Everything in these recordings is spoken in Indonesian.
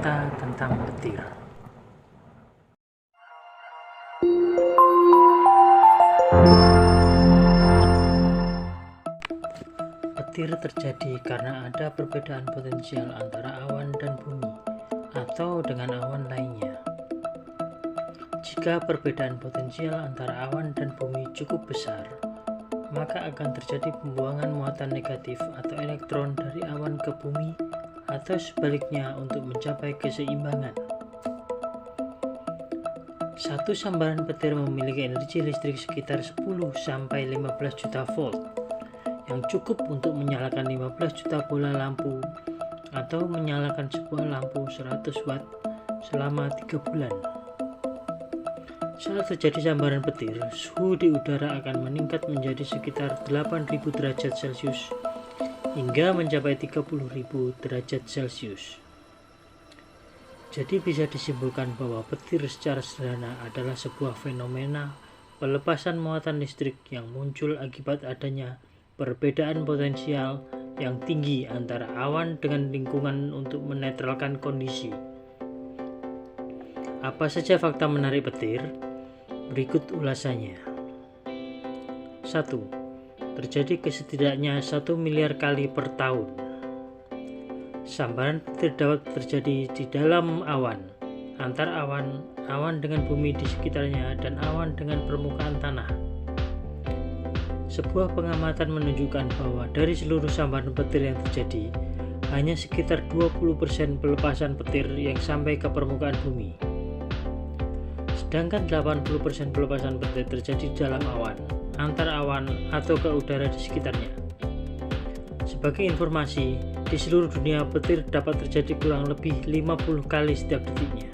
Fakta tentang petir. Petir terjadi karena ada perbedaan potensial antara awan dan bumi atau dengan awan lainnya. Jika perbedaan potensial antara awan dan bumi cukup besar, maka akan terjadi pembuangan muatan negatif atau elektron dari awan ke bumi atau sebaliknya untuk mencapai keseimbangan. Satu sambaran petir memiliki energi listrik sekitar 10-15 juta volt yang cukup untuk menyalakan 15 juta bola lampu atau menyalakan sebuah lampu 100 watt selama 3 bulan. Saat terjadi sambaran petir, suhu di udara akan meningkat menjadi sekitar 8.000 derajat Celcius hingga mencapai 30.000 derajat Celcius. Jadi bisa disimpulkan bahwa petir secara sederhana adalah sebuah fenomena pelepasan muatan listrik yang muncul akibat adanya perbedaan potensial yang tinggi antara awan dengan lingkungan untuk menetralkan kondisi. Apa saja fakta menarik petir? Berikut ulasannya. 1. Terjadi setidaknya 1 miliar kali per tahun. Sambaran petir dapat terjadi di dalam awan, antar awan, awan dengan bumi di sekitarnya, dan awan dengan permukaan tanah. Sebuah pengamatan menunjukkan bahwa dari seluruh sambaran petir yang terjadi, hanya sekitar 20% pelepasan petir yang sampai ke permukaan bumi. Sedangkan 80% pelepasan petir terjadi di dalam awan, antar awan, atau ke udara di sekitarnya. Sebagai informasi, di seluruh dunia petir dapat terjadi kurang lebih 50 kali setiap detiknya.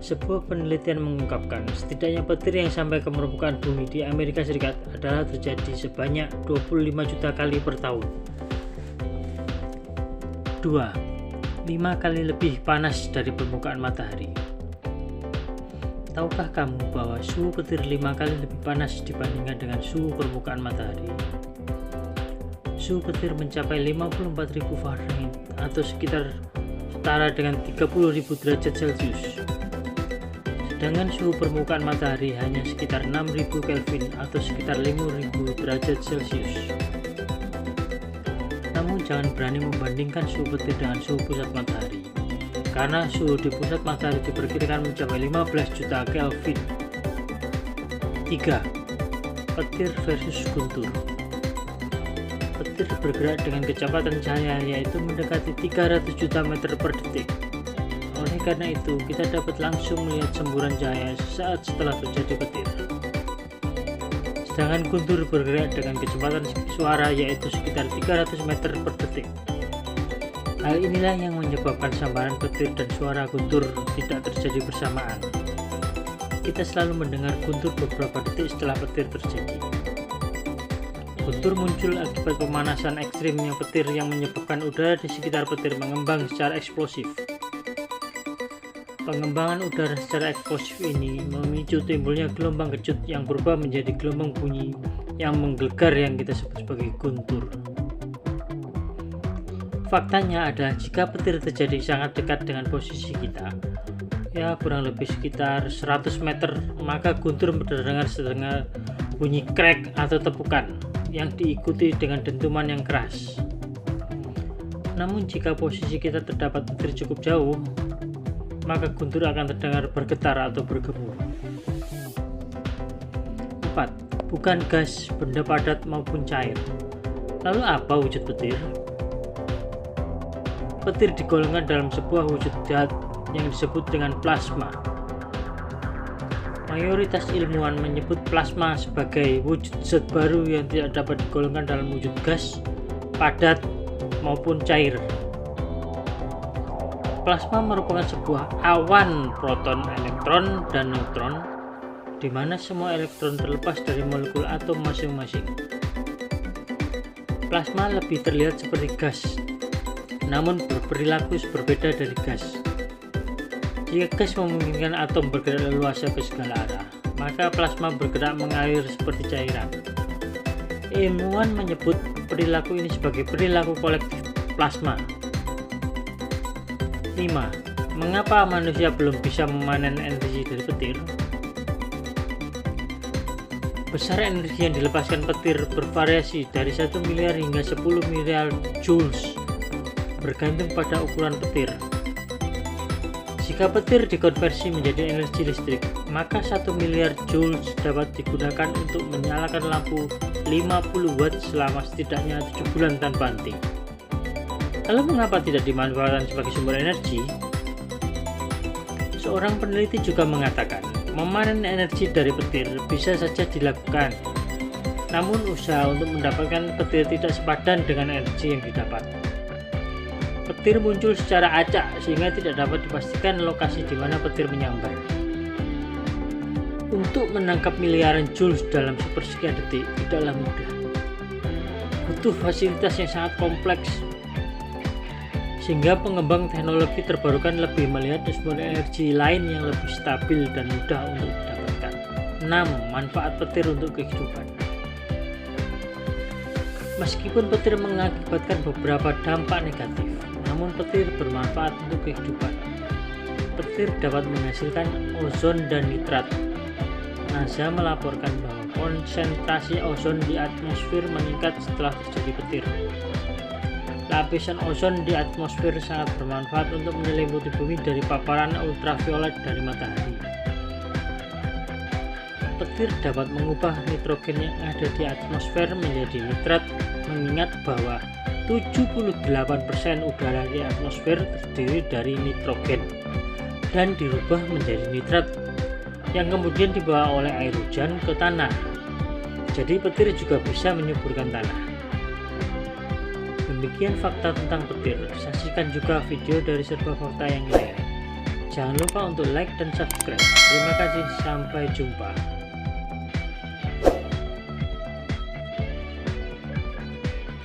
Sebuah penelitian mengungkapkan setidaknya petir yang sampai ke permukaan bumi di Amerika Serikat adalah terjadi sebanyak 25 juta kali per tahun. 2. 5 kali lebih panas dari permukaan matahari. Tahukah kamu bahwa suhu petir 5 kali lebih panas dibandingkan dengan suhu permukaan matahari? Suhu petir mencapai 54.000 Fahrenheit atau sekitar setara dengan 30.000 derajat Celcius. Sedangkan suhu permukaan matahari hanya sekitar 6.000 Kelvin atau sekitar 5.000 derajat Celcius. Namun jangan berani membandingkan suhu petir dengan suhu pusat matahari, karena suhu di pusat matahari diperkirakan mencapai 15 juta Kelvin. 3. Petir versus guntur. Petir bergerak dengan kecepatan cahaya yaitu mendekati 300 juta meter per detik. Oleh karena itu, kita dapat langsung melihat semburan cahaya sesaat setelah terjadi petir. Sedangkan guntur bergerak dengan kecepatan suara yaitu sekitar 300 meter per detik. Hal inilah yang menyebabkan sambaran petir dan suara guntur tidak terjadi bersamaan. Kita selalu mendengar guntur beberapa detik setelah petir terjadi. Guntur muncul akibat pemanasan ekstrimnya petir yang menyebabkan udara di sekitar petir mengembang secara eksplosif. Pengembangan udara secara eksplosif ini memicu timbulnya gelombang kejut yang berubah menjadi gelombang bunyi yang menggelegar yang kita sebut sebagai guntur. Faktanya adalah jika petir terjadi sangat dekat dengan posisi kita, ya kurang lebih sekitar 100 meter, maka guntur terdengar setengah bunyi crack atau tepukan yang diikuti dengan dentuman yang keras. Namun jika posisi kita terdapat petir cukup jauh, maka guntur akan terdengar bergetar atau bergemuruh. 4. Bukan gas, benda padat maupun cair. Lalu apa wujud petir? Petir digolongkan dalam sebuah wujud zat yang disebut dengan plasma. Mayoritas ilmuwan menyebut plasma sebagai wujud zat baru yang tidak dapat digolongkan dalam wujud gas, padat, maupun cair. Plasma merupakan sebuah awan proton, elektron, dan neutron, di mana semua elektron terlepas dari molekul atom masing-masing. Plasma lebih terlihat seperti gas, namun berperilaku berbeda dari gas. Jika gas memungkinkan atom bergerak leluasa ke segala arah, maka plasma bergerak mengalir seperti cairan. Ilmuwan menyebut perilaku ini sebagai perilaku kolektif plasma. 5. Mengapa manusia belum bisa memanen energi dari petir? Besar energi yang dilepaskan petir bervariasi dari 1 miliar hingga 10 miliar joules, bergantung pada ukuran petir. Jika petir dikonversi menjadi energi listrik, maka 1 miliar joules dapat digunakan untuk menyalakan lampu 50 watt selama setidaknya 7 bulan tanpa henti. Lalu mengapa tidak dimanfaatkan sebagai sumber energi? Seorang peneliti juga mengatakan, memanen energi dari petir bisa saja dilakukan, namun usaha untuk mendapatkan petir tidak sepadan dengan energi yang didapat. Petir muncul secara acak sehingga tidak dapat dipastikan lokasi di mana petir menyambar. Untuk menangkap miliaran joules dalam sepersekian detik tidaklah mudah. Butuh fasilitas yang sangat kompleks, sehingga pengembang teknologi terbarukan lebih melihat sumber energi lain yang lebih stabil dan mudah untuk didapatkan. 6. Manfaat petir untuk kehidupan. Meskipun petir mengakibatkan beberapa dampak negatif, namun petir bermanfaat untuk kehidupan. Petir dapat menghasilkan ozon dan nitrat. NASA melaporkan bahwa konsentrasi ozon di atmosfer meningkat setelah terjadi petir. Lapisan ozon di atmosfer sangat bermanfaat untuk menyelimuti bumi dari paparan ultraviolet dari matahari. Petir dapat mengubah nitrogen yang ada di atmosfer menjadi nitrat, mengingat bahwa 78% udara di atmosfer terdiri dari nitrogen dan dirubah menjadi nitrat yang kemudian dibawa oleh air hujan ke tanah. Jadi petir juga bisa menyuburkan tanah. Demikian fakta tentang petir. Saksikan juga video dari Serba Fakta yang lain. Jangan lupa untuk like dan subscribe. Terima kasih, sampai jumpa.